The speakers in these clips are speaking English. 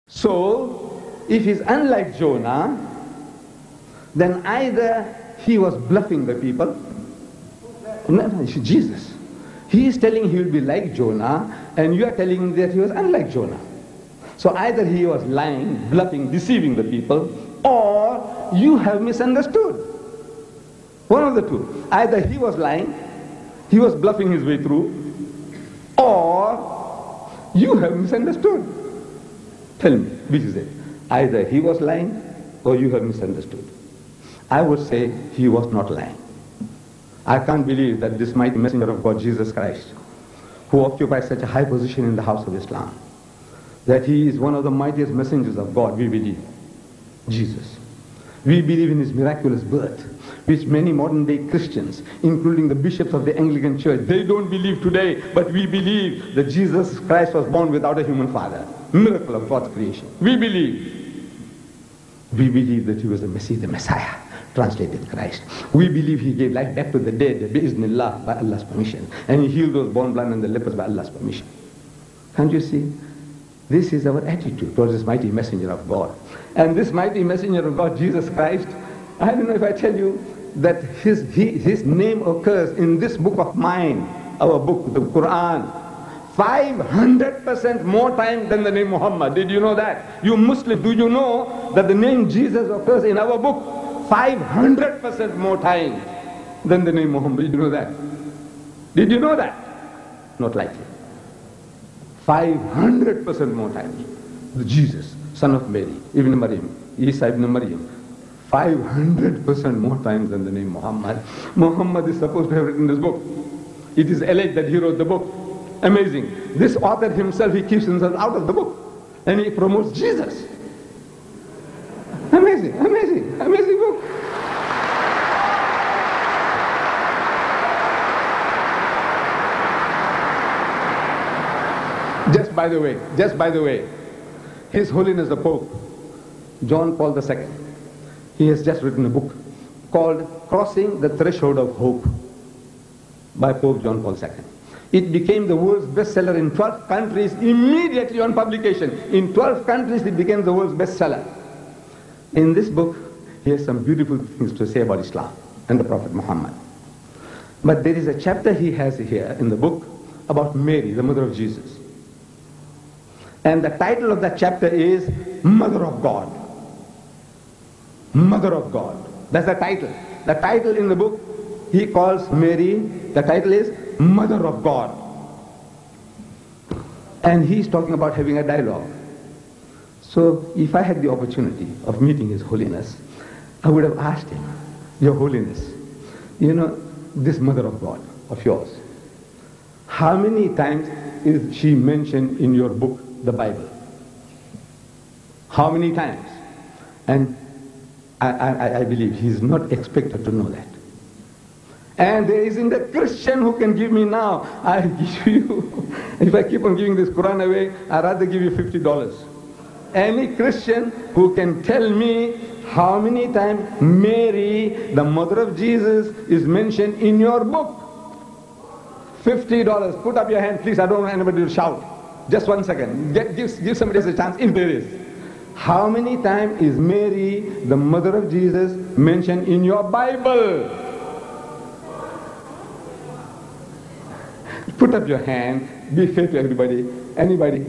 So, if he's unlike Jonah, then either he was bluffing the people. No, it's Jesus. He is telling he will be like Jonah, and you are telling that he was unlike Jonah. So either he was lying, bluffing, deceiving the people, or you have misunderstood. One of the two. Either he was lying, he was bluffing his way through, or you have misunderstood. Tell me, which is it? Either he was lying, or you have misunderstood. I would say he was not lying. I can't believe that this mighty messenger of God, Jesus Christ, who occupies such a high position in the house of Islam, that he is one of the mightiest messengers of God, we believe. Jesus. We believe in his miraculous birth, which many modern day Christians, including the bishops of the Anglican Church, they don't believe today, but we believe that Jesus Christ was born without a human father. Miracle of God's creation. We believe. We believe that he was the Messiah, translated Christ. We believe he gave life back to the dead, bi'iznillah, by Allah's permission. And he healed those born blind and the lepers by Allah's permission. Can't you see? This is our attitude towards this mighty messenger of God. And this mighty messenger of God, Jesus Christ, I don't know if I tell you that his name occurs in this book of mine, our book, the Quran, 500% more times than the name Muhammad. Did you know that? You Muslim, do you know that the name Jesus occurs in our book 500% more times than the name Muhammad? Did you know that? Did you know that? Not likely. 500% more times. The Jesus, son of Mary, Ibn Maryam, Isa ibn Maryam, 500% more times than the name Muhammad. Muhammad is supposed to have written this book. It is alleged that he wrote the book. Amazing. This author himself, he keeps himself out of the book. And he promotes Jesus. Amazing, amazing, amazing book. Just by the way, His Holiness the Pope, John Paul II, he has just written a book called Crossing the Threshold of Hope by Pope John Paul II. It became the world's bestseller in 12 countries immediately on publication. In 12 countries it became the world's bestseller. In this book, he has some beautiful things to say about Islam and the Prophet Muhammad. But there is a chapter he has here in the book about Mary, the mother of Jesus. And the title of that chapter is Mother of God. Mother of God. That's the title. The title in the book, he calls Mary, the title is Mother of God. And he's talking about having a dialogue. So if I had the opportunity of meeting His Holiness, I would have asked him, Your Holiness, you know, this Mother of God of yours, how many times is she mentioned in your book, the Bible? How many times? And I believe he's not expected to know that. And there isn't a Christian who can give me now. I give you, if I keep on giving this Quran away, I'd rather give you $50. Any Christian who can tell me how many times Mary, the mother of Jesus, is mentioned in your book. $50. Put up your hand, please. I don't want anybody to shout. Just 1 second. Give somebody else a chance, if there is. How many times is Mary, the mother of Jesus, mentioned in your Bible? Put up your hand. Be fair to everybody. Anybody?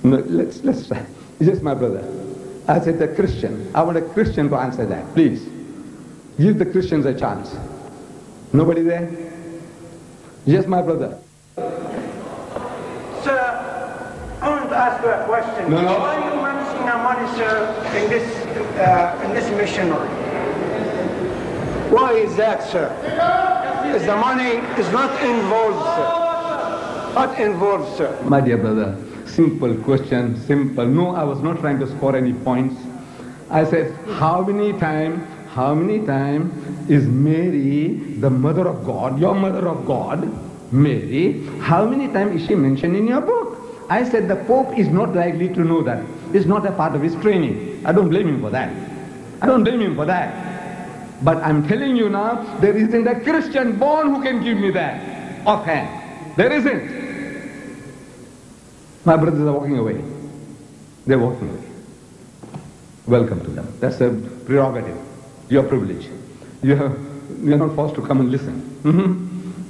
No, let's try. Yes, my brother. I said a Christian. I want a Christian to answer that. Please. Give the Christians a chance. Nobody there? Yes, my brother. Sir, I want to ask you a question. No. Why are you mentioning our money, sir, in this missionary? Why is that, sir? Is the money is not involved, sir? Not involved, sir. My dear brother, simple question, simple. No, I was not trying to score any points. I said, how many times is Mary, the mother of God, your mother of God, Mary, how many times is she mentioned in your book? I said the Pope is not likely to know that. It's not a part of his training. I don't blame him for that. But I'm telling you now, there isn't a Christian born who can give me that offhand. There isn't. My brothers are walking away. They're walking away. Welcome to them. That's a prerogative, your privilege. You're not forced to come and listen.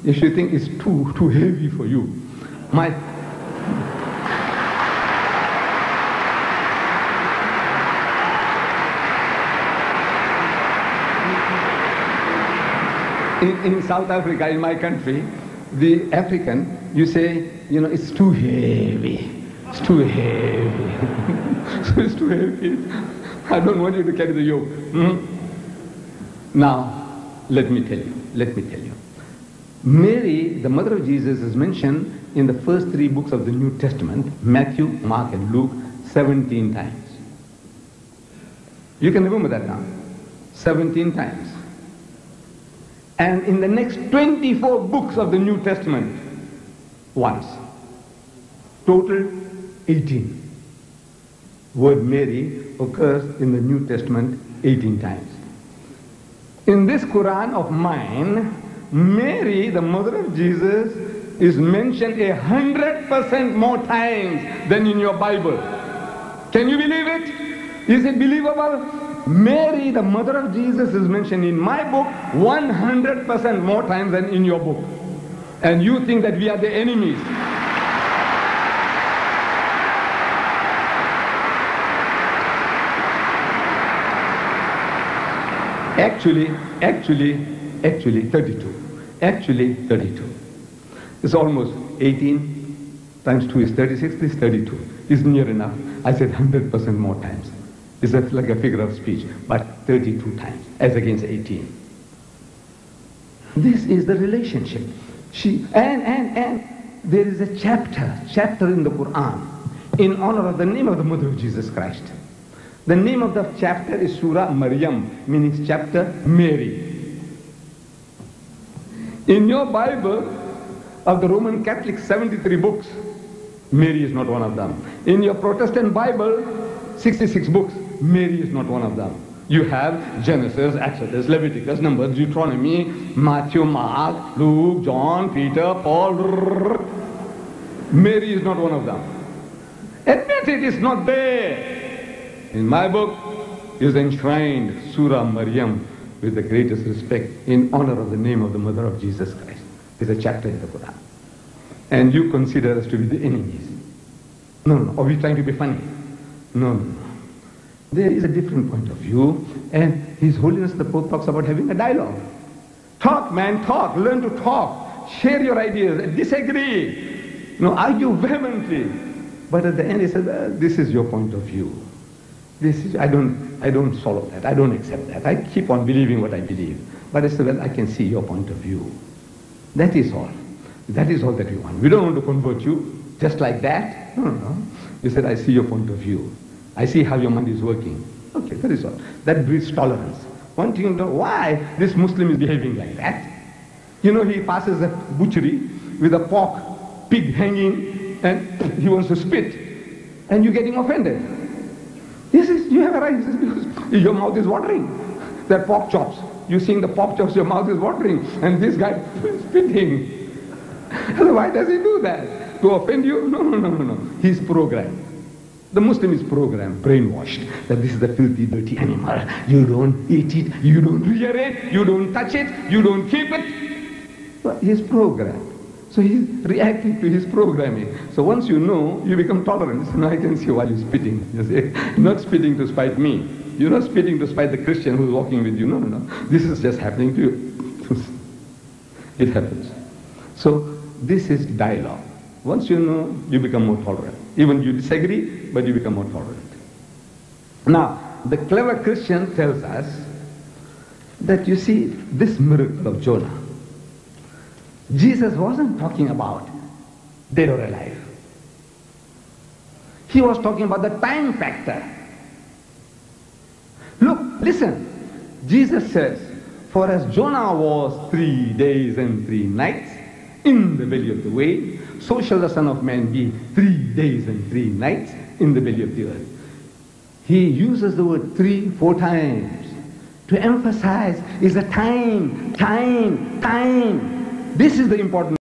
If you think it's too heavy for you, in South Africa, in my country, the African, you say, it's too heavy. It's too heavy. So it's too heavy. I don't want you to carry the yoke. Now, let me tell you. Mary, the mother of Jesus, is mentioned in the first 3 books of the New Testament, Matthew, Mark, and Luke, 17 times. You can remember that now. 17 times. And in the next 24 books of the New Testament, once. Total 18. Word Mary occurs in the New Testament 18 times. In this Quran of mine, Mary, the mother of Jesus, is mentioned 100% more times than in your Bible. Can you believe it? Is it believable? Mary, the mother of Jesus, is mentioned in my book 100% more times than in your book. And you think that we are the enemies. Actually 32. Actually 32. It's almost 18 times 2 is 36, this is 32. It's near enough. I said 100% more times. It's like a figure of speech, but 32 times as against 18. This is the relationship. And there is a chapter in the Quran in honor of the name of the mother of Jesus Christ. The name of the chapter is Surah Maryam, meaning chapter Mary. In your Bible, of the Roman Catholic 73 books, Mary is not one of them. In your Protestant Bible, 66 books, Mary is not one of them. You have Genesis, Exodus, Leviticus, Numbers, Deuteronomy, Matthew, Mark, Luke, John, Peter, Paul. Mary is not one of them. Admit it is not there. In my book is enshrined Surah Maryam with the greatest respect in honor of the name of the mother of Jesus Christ. It's a chapter in the Quran. And you consider us to be the enemies. No. Are we trying to be funny? No. There is a different point of view, and His Holiness the Pope talks about having a dialogue. Talk, man, talk. Learn to talk. Share your ideas. Disagree. Argue vehemently. But at the end he said, this is your point of view. I don't swallow that. I don't accept that. I keep on believing what I believe. But I said, well, I can see your point of view. That is all. That is all that we want. We don't want to convert you just like that. No. You said, I see your point of view. I see how your mind is working. Okay, that is all. That breeds tolerance. Wanting to know why this Muslim is behaving like that. He passes a butchery with a pork pig hanging and he wants to spit. And you're getting offended. You have a right. This is because your mouth is watering. That pork chops. You're seeing the pork chops, your mouth is watering. And this guy is spitting. Why does he do that? To offend you? No. He's programmed. The Muslim is programmed, brainwashed, that this is the filthy, dirty animal. You don't eat it, you don't rear it, you don't touch it, you don't keep it. But he's programmed. So he's reacting to his programming. So once you know, you become tolerant. So now I can see why you're spitting. You see? You're not spitting to spite me. You're not spitting to spite the Christian who's walking with you. No. This is just happening to you. It happens. So this is dialogue. Once you know, you become more tolerant. Even you disagree, but you become more tolerant. Now, the clever Christian tells us that, you see, this miracle of Jonah, Jesus wasn't talking about dead or alive. He was talking about the time factor. Look, listen. Jesus says, for as Jonah was 3 days and 3 nights in the belly of the whale, so shall the Son of Man be 3 days and 3 nights in the belly of the earth. He uses the word 3-4 times to emphasize is a time. This is the important